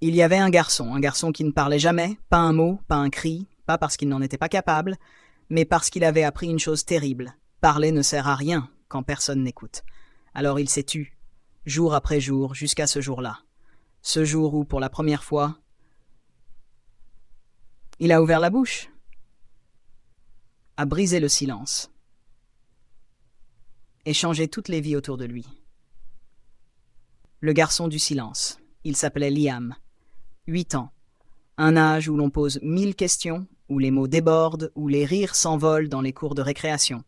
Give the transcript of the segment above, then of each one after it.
Il y avait un garçon qui ne parlait jamais, pas un mot, pas un cri, pas parce qu'il n'en était pas capable, mais parce qu'il avait appris une chose terrible. Parler ne sert à rien quand personne n'écoute. Alors il s'est tu, jour après jour, jusqu'à ce jour-là. Ce jour où, pour la première fois, il a ouvert la bouche, a brisé le silence, et changé toutes les vies autour de lui. Le garçon du silence. Il s'appelait Liam. 8 ans. Un âge où l'on pose 1000 questions, où les mots débordent, où les rires s'envolent dans les cours de récréation.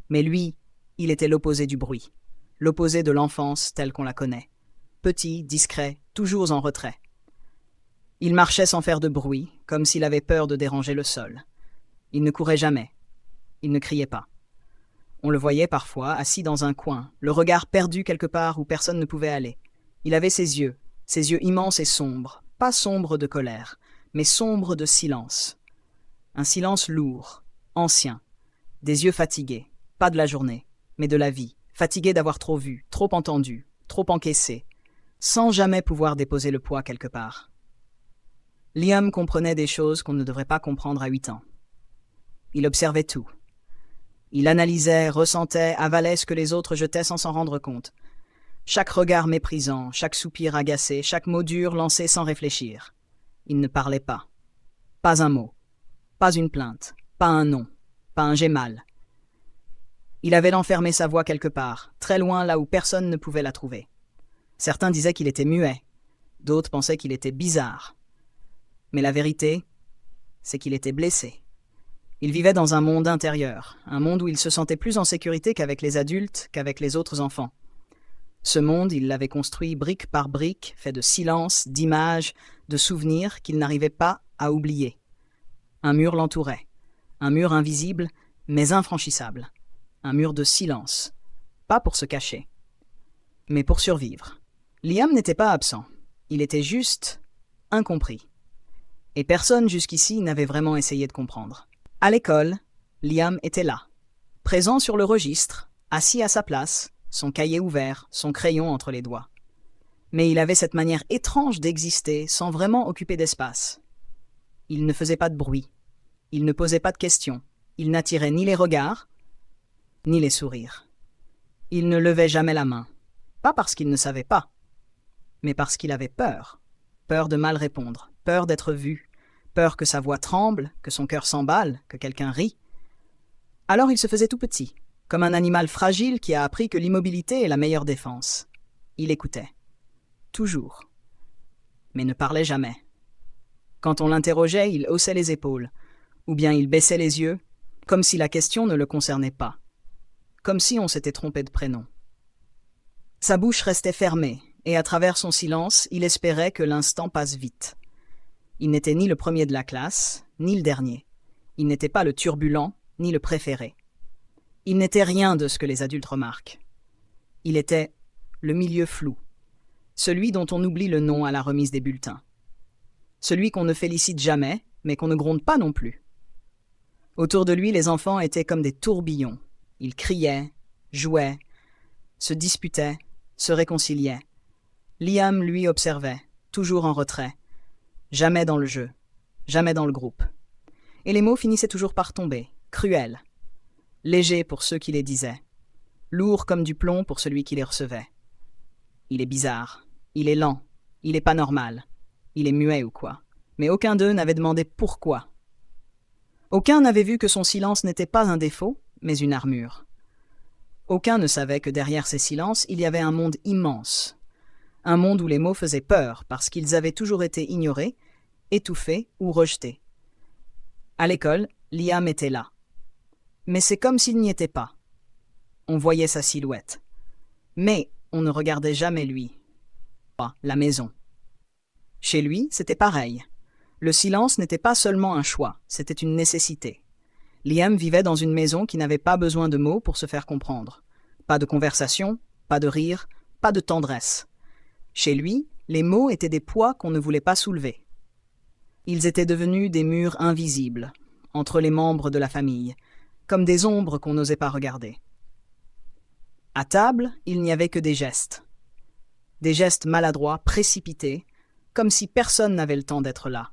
Mais lui, il était l'opposé du bruit. L'opposé de l'enfance telle qu'on la connaît. Petit, discret, toujours en retrait. Il marchait sans faire de bruit, comme s'il avait peur de déranger le sol. Il ne courait jamais. Il ne criait pas. On le voyait parfois, assis dans un coin, le regard perdu quelque part où personne ne pouvait aller. Il avait ses yeux immenses et sombres, pas sombres de colère, mais sombres de silence. Un silence lourd, ancien, des yeux fatigués, pas de la journée, mais de la vie, fatigués d'avoir trop vu, trop entendu, trop encaissé, sans jamais pouvoir déposer le poids quelque part. Liam comprenait des choses qu'on ne devrait pas comprendre à 8 ans. Il observait tout. Il analysait, ressentait, avalait ce que les autres jetaient sans s'en rendre compte. Chaque regard méprisant, chaque soupir agacé, chaque mot dur lancé sans réfléchir. Il ne parlait pas. Pas un mot. Pas une plainte. Pas un nom. Pas un j'ai mal. Il avait enfermé sa voix quelque part, très loin là où personne ne pouvait la trouver. Certains disaient qu'il était muet. D'autres pensaient qu'il était bizarre. Mais la vérité, c'est qu'il était blessé. Il vivait dans un monde intérieur, un monde où il se sentait plus en sécurité qu'avec les adultes, qu'avec les autres enfants. Ce monde, il l'avait construit brique par brique, fait de silence, d'images, de souvenirs qu'il n'arrivait pas à oublier. Un mur l'entourait, un mur invisible, mais infranchissable. Un mur de silence, pas pour se cacher, mais pour survivre. Liam n'était pas absent, il était juste incompris. Et personne jusqu'ici n'avait vraiment essayé de comprendre. À l'école, Liam était là, présent sur le registre, assis à sa place, son cahier ouvert, son crayon entre les doigts. Mais il avait cette manière étrange d'exister sans vraiment occuper d'espace. Il ne faisait pas de bruit, il ne posait pas de questions, il n'attirait ni les regards, ni les sourires. Il ne levait jamais la main, pas parce qu'il ne savait pas, mais parce qu'il avait peur. Peur de mal répondre, peur d'être vu, peur que sa voix tremble, que son cœur s'emballe, que quelqu'un rit. Alors il se faisait tout petit, comme un animal fragile qui a appris que l'immobilité est la meilleure défense. Il écoutait. Toujours. Mais ne parlait jamais. Quand on l'interrogeait, il haussait les épaules, ou bien il baissait les yeux, comme si la question ne le concernait pas, comme si on s'était trompé de prénom. Sa bouche restait fermée, et à travers son silence, il espérait que l'instant passe vite. Il n'était ni le premier de la classe, ni le dernier. Il n'était pas le turbulent, ni le préféré. Il n'était rien de ce que les adultes remarquent. Il était le milieu flou, celui dont on oublie le nom à la remise des bulletins. Celui qu'on ne félicite jamais, mais qu'on ne gronde pas non plus. Autour de lui, les enfants étaient comme des tourbillons. Ils criaient, jouaient, se disputaient, se réconciliaient. Liam, lui, observait, toujours en retrait, jamais dans le jeu, jamais dans le groupe. Et les mots finissaient toujours par tomber, cruels, légers pour ceux qui les disaient, lourds comme du plomb pour celui qui les recevait. Il est bizarre, il est lent, il est pas normal, il est muet ou quoi. Mais aucun d'eux n'avait demandé pourquoi. Aucun n'avait vu que son silence n'était pas un défaut, mais une armure. Aucun ne savait que derrière ces silences, il y avait un monde immense. Un monde où les mots faisaient peur parce qu'ils avaient toujours été ignorés, étouffés ou rejetés. À l'école, Liam était là. Mais c'est comme s'il n'y était pas. On voyait sa silhouette. Mais on ne regardait jamais lui. La maison. Chez lui, c'était pareil. Le silence n'était pas seulement un choix, c'était une nécessité. Liam vivait dans une maison qui n'avait pas besoin de mots pour se faire comprendre. Pas de conversation, pas de rire, pas de tendresse. Chez lui, les mots étaient des poids qu'on ne voulait pas soulever. Ils étaient devenus des murs invisibles, entre les membres de la famille, comme des ombres qu'on n'osait pas regarder. À table, il n'y avait que des gestes. Des gestes maladroits, précipités, comme si personne n'avait le temps d'être là.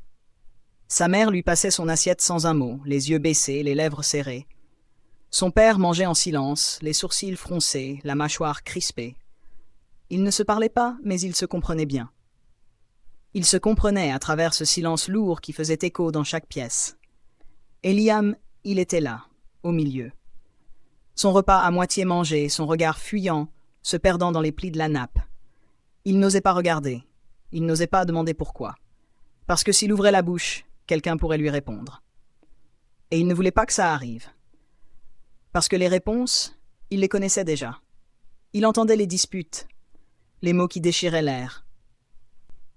Sa mère lui passait son assiette sans un mot, les yeux baissés, les lèvres serrées. Son père mangeait en silence, les sourcils froncés, la mâchoire crispée. Ils ne se parlaient pas, mais ils se comprenaient bien. Ils se comprenaient à travers ce silence lourd qui faisait écho dans chaque pièce. Et Liam, il était là, au milieu. Son repas à moitié mangé, son regard fuyant, se perdant dans les plis de la nappe. Il n'osait pas regarder, il n'osait pas demander pourquoi. Parce que s'il ouvrait la bouche, quelqu'un pourrait lui répondre. Et il ne voulait pas que ça arrive. Parce que les réponses, il les connaissait déjà. Il entendait les disputes, les mots qui déchiraient l'air,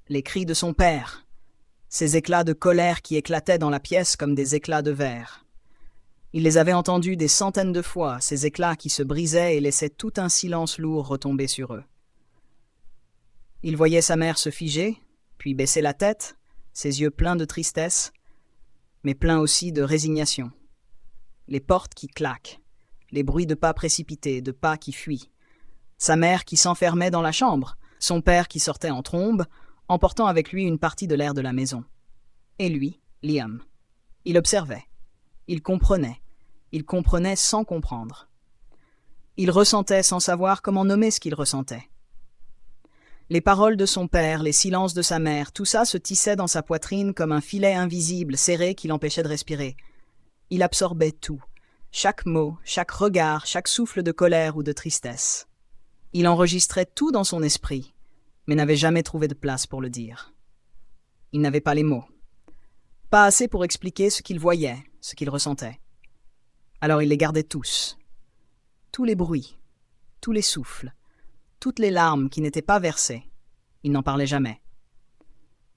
les cris de son père, ces éclats de colère qui éclataient dans la pièce comme des éclats de verre. Il les avait entendus des centaines de fois, ces éclats qui se brisaient et laissaient tout un silence lourd retomber sur eux. Il voyait sa mère se figer, puis baisser la tête, ses yeux pleins de tristesse, mais pleins aussi de résignation. Les portes qui claquent, les bruits de pas précipités, de pas qui fuient. Sa mère qui s'enfermait dans la chambre, son père qui sortait en trombe, emportant avec lui une partie de l'air de la maison. Et lui, Liam. Il observait. Il comprenait sans comprendre. Il ressentait sans savoir comment nommer ce qu'il ressentait. Les paroles de son père, les silences de sa mère, tout ça se tissait dans sa poitrine comme un filet invisible, serré qui l'empêchait de respirer. Il absorbait tout, chaque mot, chaque regard, chaque souffle de colère ou de tristesse. Il enregistrait tout dans son esprit, mais n'avait jamais trouvé de place pour le dire. Il n'avait pas les mots. Pas assez pour expliquer ce qu'il voyait, ce qu'il ressentait. Alors il les gardait tous. Tous les bruits, tous les souffles, toutes les larmes qui n'étaient pas versées. Il n'en parlait jamais.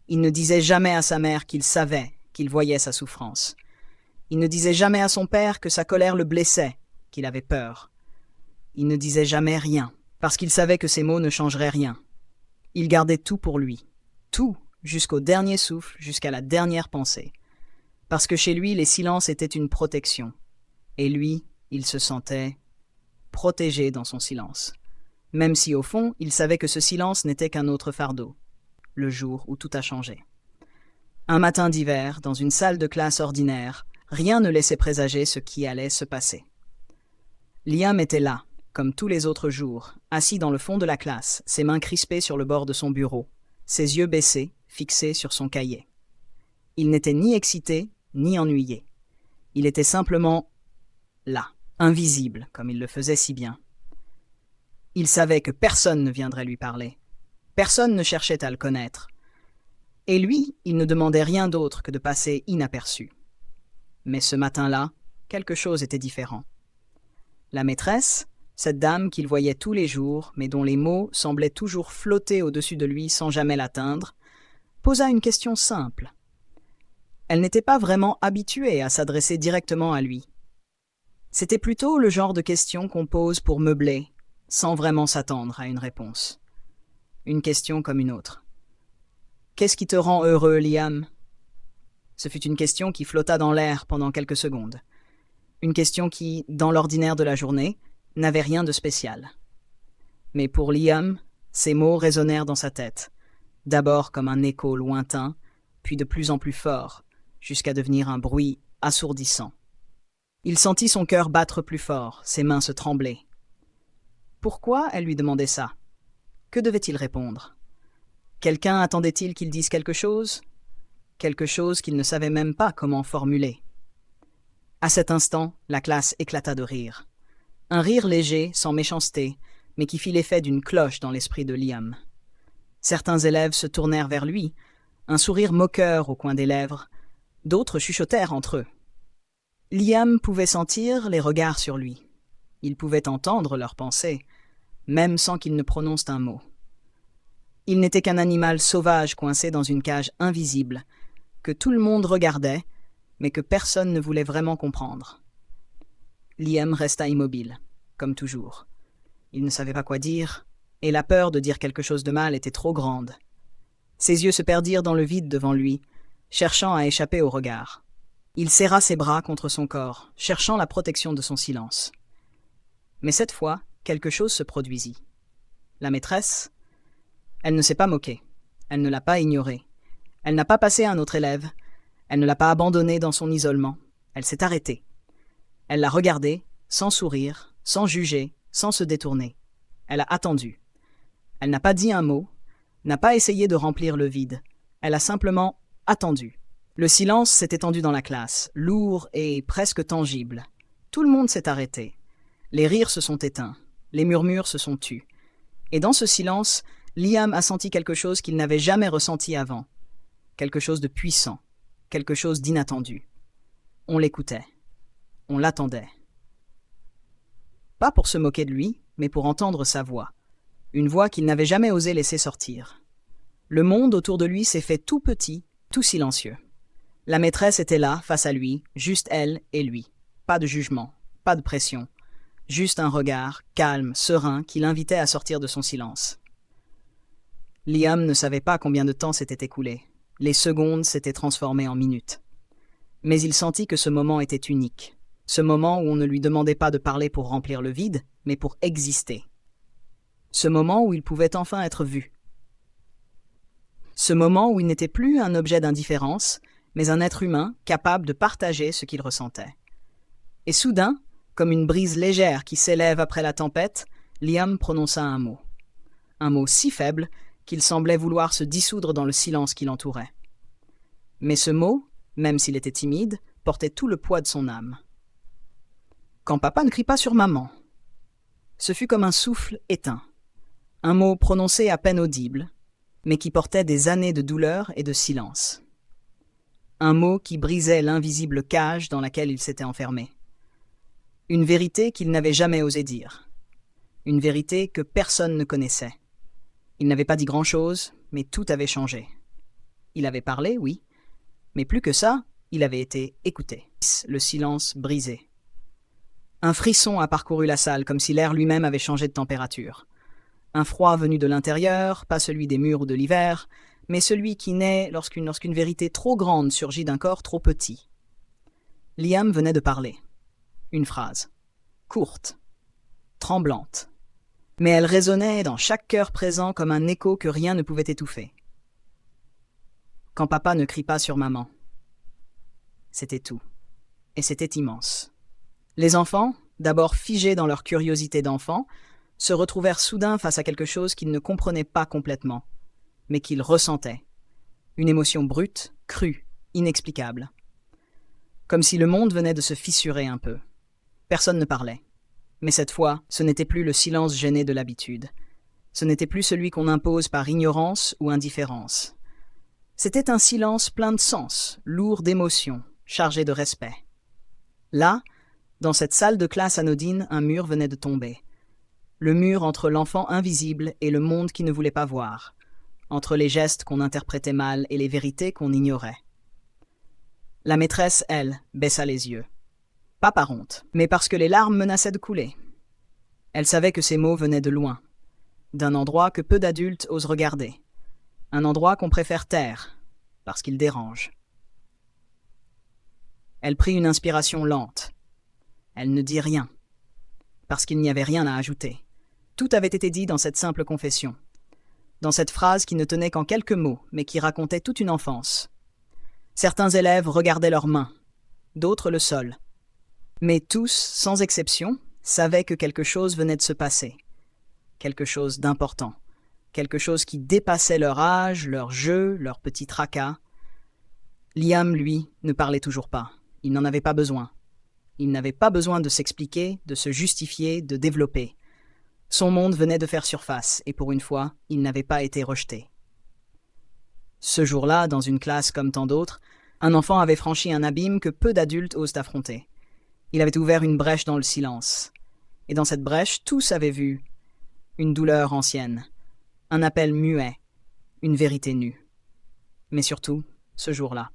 Il ne disait jamais à sa mère qu'il savait, qu'il voyait sa souffrance. Il ne disait jamais à son père que sa colère le blessait, qu'il avait peur. Il ne disait jamais rien, parce qu'il savait que ses mots ne changeraient rien. Il gardait tout pour lui, tout, jusqu'au dernier souffle, jusqu'à la dernière pensée. Parce que chez lui, les silences étaient une protection. Et lui, il se sentait protégé dans son silence. Même si, au fond, il savait que ce silence n'était qu'un autre fardeau. Le jour où tout a changé. Un matin d'hiver, dans une salle de classe ordinaire, rien ne laissait présager ce qui allait se passer. Liam était là, comme tous les autres jours, assis dans le fond de la classe, ses mains crispées sur le bord de son bureau, ses yeux baissés, fixés sur son cahier. Il n'était ni excité, ni ennuyé. Il était simplement là, invisible, comme il le faisait si bien. Il savait que personne ne viendrait lui parler. Personne ne cherchait à le connaître. Et lui, il ne demandait rien d'autre que de passer inaperçu. Mais ce matin-là, quelque chose était différent. La maîtresse, cette dame qu'il voyait tous les jours, mais dont les mots semblaient toujours flotter au-dessus de lui sans jamais l'atteindre, posa une question simple. Elle n'était pas vraiment habituée à s'adresser directement à lui. C'était plutôt le genre de question qu'on pose pour meubler, sans vraiment s'attendre à une réponse. Une question comme une autre. « Qu'est-ce qui te rend heureux, Liam ?» Ce fut une question qui flotta dans l'air pendant quelques secondes. Une question qui, dans l'ordinaire de la journée, n'avait rien de spécial. Mais pour Liam, ces mots résonnèrent dans sa tête, d'abord comme un écho lointain, puis de plus en plus fort, jusqu'à devenir un bruit assourdissant. Il sentit son cœur battre plus fort, ses mains se trembler. Pourquoi elle lui demandait ça? Que devait-il répondre? Quelqu'un attendait-il qu'il dise quelque chose? Quelque chose qu'il ne savait même pas comment formuler. À cet instant, la classe éclata de rire. Un rire léger, sans méchanceté, mais qui fit l'effet d'une cloche dans l'esprit de Liam. Certains élèves se tournèrent vers lui, un sourire moqueur au coin des lèvres. D'autres chuchotèrent entre eux. Liam pouvait sentir les regards sur lui. Il pouvait entendre leurs pensées, même sans qu'ils ne prononcent un mot. Il n'était qu'un animal sauvage coincé dans une cage invisible, que tout le monde regardait, mais que personne ne voulait vraiment comprendre. Liam resta immobile, comme toujours. Il ne savait pas quoi dire, et la peur de dire quelque chose de mal était trop grande. Ses yeux se perdirent dans le vide devant lui, cherchant à échapper au regard. Il serra ses bras contre son corps, cherchant la protection de son silence. Mais cette fois, quelque chose se produisit. La maîtresse, elle ne s'est pas moquée. Elle ne l'a pas ignoré. Elle n'a pas passé à un autre élève. Elle ne l'a pas abandonné dans son isolement. Elle s'est arrêtée. Elle l'a regardé, sans sourire, sans juger, sans se détourner. Elle a attendu. Elle n'a pas dit un mot, n'a pas essayé de remplir le vide. Elle a simplement attendu. Le silence s'est étendu dans la classe, lourd et presque tangible. Tout le monde s'est arrêté. Les rires se sont éteints. Les murmures se sont tus. Et dans ce silence, Liam a senti quelque chose qu'il n'avait jamais ressenti avant. Quelque chose de puissant. Quelque chose d'inattendu. On l'écoutait. On l'attendait. Pas pour se moquer de lui, mais pour entendre sa voix. Une voix qu'il n'avait jamais osé laisser sortir. Le monde autour de lui s'est fait tout petit, tout silencieux. La maîtresse était là, face à lui, juste elle et lui. Pas de jugement, pas de pression. Juste un regard, calme, serein, qui l'invitait à sortir de son silence. Liam ne savait pas combien de temps s'était écoulé. Les secondes s'étaient transformées en minutes. Mais il sentit que ce moment était unique. Ce moment où on ne lui demandait pas de parler pour remplir le vide, mais pour exister. Ce moment où il pouvait enfin être vu. Ce moment où il n'était plus un objet d'indifférence, mais un être humain capable de partager ce qu'il ressentait. Et soudain, comme une brise légère qui s'élève après la tempête, Liam prononça un mot. Un mot si faible qu'il semblait vouloir se dissoudre dans le silence qui l'entourait. Mais ce mot, même s'il était timide, portait tout le poids de son âme. « Quand papa ne crie pas sur maman ». Ce fut comme un souffle éteint. Un mot prononcé à peine audible, mais qui portait des années de douleur et de silence. Un mot qui brisait l'invisible cage dans laquelle il s'était enfermé. Une vérité qu'il n'avait jamais osé dire. Une vérité que personne ne connaissait. Il n'avait pas dit grand-chose, mais tout avait changé. Il avait parlé, oui, mais plus que ça, il avait été écouté. Le silence brisé. Un frisson a parcouru la salle, comme si l'air lui-même avait changé de température. Un froid venu de l'intérieur, pas celui des murs ou de l'hiver, mais celui qui naît lorsqu'une vérité trop grande surgit d'un corps trop petit. Liam venait de parler. Une phrase. Courte. Tremblante. Mais elle résonnait dans chaque cœur présent comme un écho que rien ne pouvait étouffer. Quand papa ne crie pas sur maman. C'était tout. Et c'était immense. Les enfants, d'abord figés dans leur curiosité d'enfant, se retrouvèrent soudain face à quelque chose qu'ils ne comprenaient pas complètement, mais qu'ils ressentaient. Une émotion brute, crue, inexplicable. Comme si le monde venait de se fissurer un peu. Personne ne parlait. Mais cette fois, ce n'était plus le silence gêné de l'habitude. Ce n'était plus celui qu'on impose par ignorance ou indifférence. C'était un silence plein de sens, lourd d'émotions, chargé de respect. Là, dans cette salle de classe anodine, un mur venait de tomber. Le mur entre l'enfant invisible et le monde qui ne voulait pas voir, entre les gestes qu'on interprétait mal et les vérités qu'on ignorait. La maîtresse, elle, baissa les yeux. Pas par honte, mais parce que les larmes menaçaient de couler. Elle savait que ces mots venaient de loin, d'un endroit que peu d'adultes osent regarder, un endroit qu'on préfère taire, parce qu'il dérange. Elle prit une inspiration lente. Elle ne dit rien, parce qu'il n'y avait rien à ajouter. Tout avait été dit dans cette simple confession, dans cette phrase qui ne tenait qu'en quelques mots, mais qui racontait toute une enfance. Certains élèves regardaient leurs mains, d'autres le sol. Mais tous, sans exception, savaient que quelque chose venait de se passer. Quelque chose d'important. Quelque chose qui dépassait leur âge, leur jeu, leur petit tracas. Liam, lui, ne parlait toujours pas. Il n'en avait pas besoin. Il n'avait pas besoin de s'expliquer, de se justifier, de développer. Son monde venait de faire surface, et pour une fois, il n'avait pas été rejeté. Ce jour-là, dans une classe comme tant d'autres, un enfant avait franchi un abîme que peu d'adultes osent affronter. Il avait ouvert une brèche dans le silence. Et dans cette brèche, tous avaient vu une douleur ancienne, un appel muet, une vérité nue. Mais surtout, ce jour-là.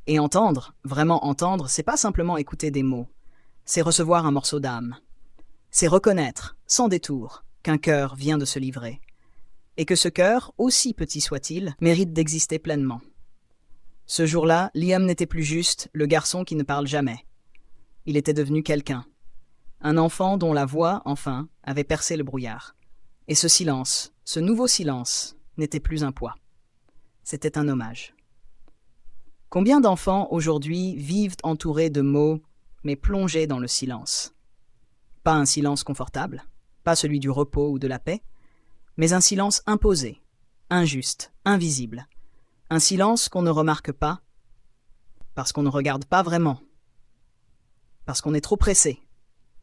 Et entendre, vraiment entendre, c'est pas simplement écouter des mots. C'est recevoir un morceau d'âme. C'est reconnaître, sans détour, qu'un cœur vient de se livrer. Et que ce cœur, aussi petit soit-il, mérite d'exister pleinement. Ce jour-là, Liam n'était plus juste le garçon qui ne parle jamais. Il était devenu quelqu'un. Un enfant dont la voix, enfin, avait percé le brouillard. Et ce silence, Ce nouveau silence n'était plus un poids. C'était un hommage. Combien d'enfants aujourd'hui vivent entourés de mots, mais plongés dans le silence? Pas un silence confortable, pas celui du repos ou de la paix, mais un silence imposé, injuste, invisible. Un silence qu'on ne remarque pas, parce qu'on ne regarde pas vraiment, parce qu'on est trop pressé,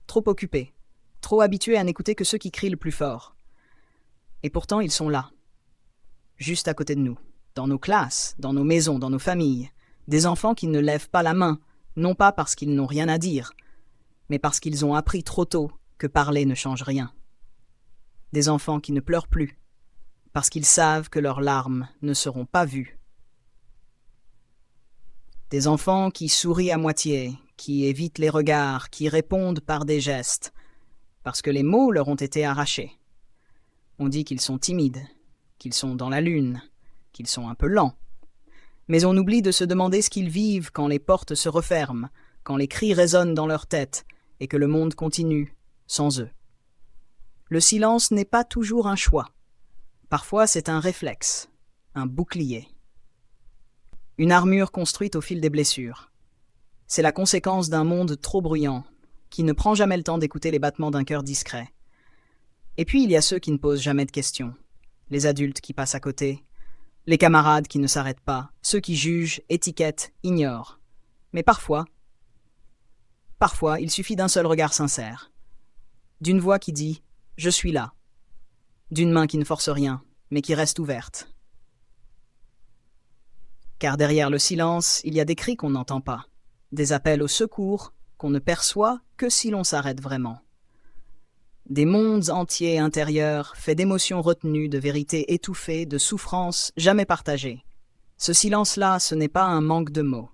trop occupé, trop habitué à n'écouter que ceux qui crient le plus fort. Et pourtant, ils sont là, juste à côté de nous, dans nos classes, dans nos maisons, dans nos familles, des enfants qui ne lèvent pas la main, non pas parce qu'ils n'ont rien à dire, mais parce qu'ils ont appris trop tôt que parler ne change rien. Des enfants qui ne pleurent plus, parce qu'ils savent que leurs larmes ne seront pas vues. Des enfants qui sourient à moitié, qui évitent les regards, qui répondent par des gestes, parce que les mots leur ont été arrachés. On dit qu'ils sont timides, qu'ils sont dans la lune, qu'ils sont un peu lents. Mais on oublie de se demander ce qu'ils vivent quand les portes se referment, quand les cris résonnent dans leur tête et que le monde continue sans eux. Le silence n'est pas toujours un choix. Parfois, c'est un réflexe, un bouclier. Une armure construite au fil des blessures. C'est la conséquence d'un monde trop bruyant, qui ne prend jamais le temps d'écouter les battements d'un cœur discret. Et puis il y a ceux qui ne posent jamais de questions, les adultes qui passent à côté, les camarades qui ne s'arrêtent pas, ceux qui jugent, étiquettent, ignorent. Mais parfois, il suffit d'un seul regard sincère, d'une voix qui dit « Je suis là », d'une main qui ne force rien, mais qui reste ouverte. Car derrière le silence, il y a des cris qu'on n'entend pas, des appels au secours qu'on ne perçoit que si l'on s'arrête vraiment. Des mondes entiers intérieurs, faits d'émotions retenues, de vérités étouffées, de souffrances jamais partagées. Ce silence-là, ce n'est pas un manque de mots,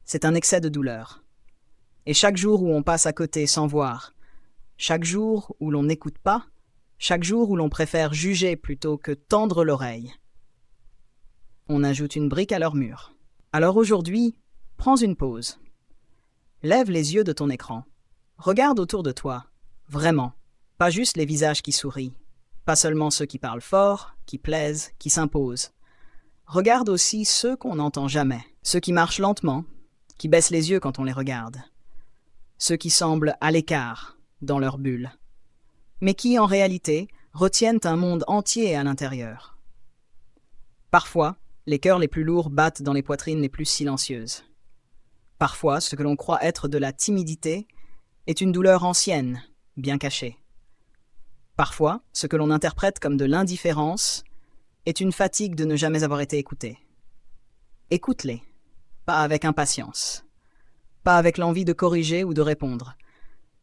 c'est un excès de douleur. Et chaque jour où on passe à côté sans voir, chaque jour où l'on n'écoute pas, chaque jour où l'on préfère juger plutôt que tendre l'oreille, on ajoute une brique à leur mur. Alors aujourd'hui, prends une pause. Lève les yeux de ton écran. Regarde autour de toi, vraiment. Pas juste les visages qui sourient, pas seulement ceux qui parlent fort, qui plaisent, qui s'imposent. Regarde aussi ceux qu'on n'entend jamais, ceux qui marchent lentement, qui baissent les yeux quand on les regarde, ceux qui semblent à l'écart, dans leur bulle, mais qui, en réalité, retiennent un monde entier à l'intérieur. Parfois, les cœurs les plus lourds battent dans les poitrines les plus silencieuses. Parfois, ce que l'on croit être de la timidité est une douleur ancienne, bien cachée. Parfois, ce que l'on interprète comme de l'indifférence est une fatigue de ne jamais avoir été écouté. Écoute-les, pas avec impatience, pas avec l'envie de corriger ou de répondre,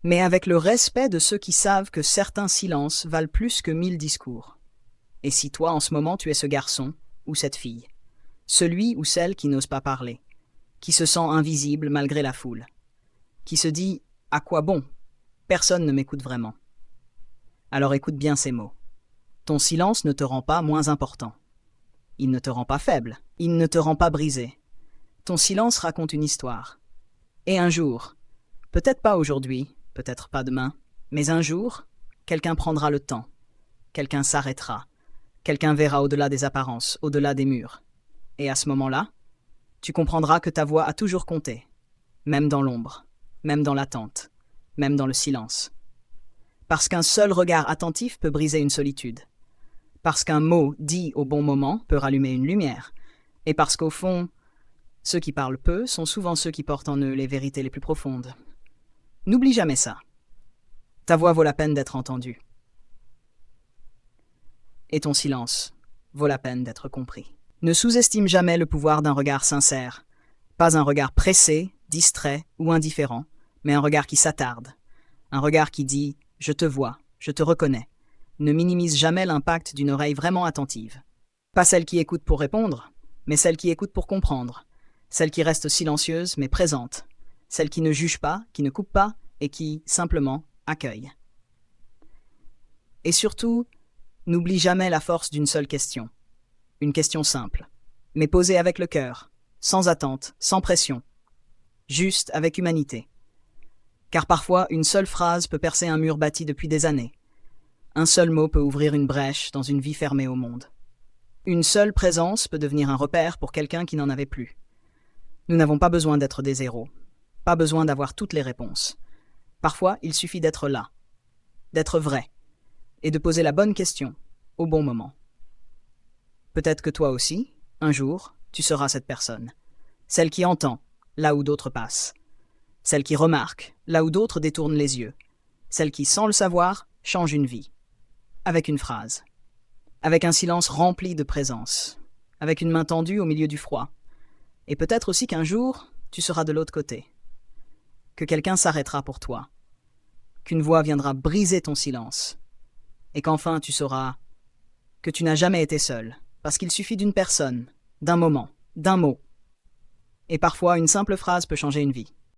mais avec le respect de ceux qui savent que certains silences valent plus que 1000 discours. Et si toi, en ce moment, tu es ce garçon ou cette fille, celui ou celle qui n'ose pas parler, qui se sent invisible malgré la foule, qui se dit « à quoi bon? Personne ne m'écoute vraiment ». Alors écoute bien ces mots. Ton silence ne te rend pas moins important. Il ne te rend pas faible. Il ne te rend pas brisé. Ton silence raconte une histoire. Et un jour, peut-être pas aujourd'hui, peut-être pas demain, mais un jour, quelqu'un prendra le temps. Quelqu'un s'arrêtera. Quelqu'un verra au-delà des apparences, au-delà des murs. Et à ce moment-là, tu comprendras que ta voix a toujours compté, même dans l'ombre, même dans l'attente, même dans le silence. Parce qu'un seul regard attentif peut briser une solitude. Parce qu'un mot dit au bon moment peut rallumer une lumière. Et parce qu'au fond, ceux qui parlent peu sont souvent ceux qui portent en eux les vérités les plus profondes. N'oublie jamais ça. Ta voix vaut la peine d'être entendue. Et ton silence vaut la peine d'être compris. Ne sous-estime jamais le pouvoir d'un regard sincère. Pas un regard pressé, distrait ou indifférent, mais un regard qui s'attarde. Un regard qui dit « Je te vois, je te reconnais ». Ne minimise jamais l'impact d'une oreille vraiment attentive. Pas celle qui écoute pour répondre, mais celle qui écoute pour comprendre. Celle qui reste silencieuse mais présente. Celle qui ne juge pas, qui ne coupe pas et qui, simplement, accueille. Et surtout, n'oublie jamais la force d'une seule question. Une question simple, mais posée avec le cœur, sans attente, sans pression. Juste avec humanité. Car parfois, une seule phrase peut percer un mur bâti depuis des années. Un seul mot peut ouvrir une brèche dans une vie fermée au monde. Une seule présence peut devenir un repère pour quelqu'un qui n'en avait plus. Nous n'avons pas besoin d'être des héros, pas besoin d'avoir toutes les réponses. Parfois, il suffit d'être là, d'être vrai, et de poser la bonne question, au bon moment. Peut-être que toi aussi, un jour, tu seras cette personne. Celle qui entend, là où d'autres passent. Celle qui remarque, là où d'autres détournent les yeux. Celle qui, sans le savoir, change une vie. Avec une phrase. Avec un silence rempli de présence. Avec une main tendue au milieu du froid. Et peut-être aussi qu'un jour, tu seras de l'autre côté. Que quelqu'un s'arrêtera pour toi. Qu'une voix viendra briser ton silence. Et qu'enfin tu sauras que tu n'as jamais été seul. Parce qu'il suffit d'une personne, d'un moment, d'un mot. Et parfois, une simple phrase peut changer une vie.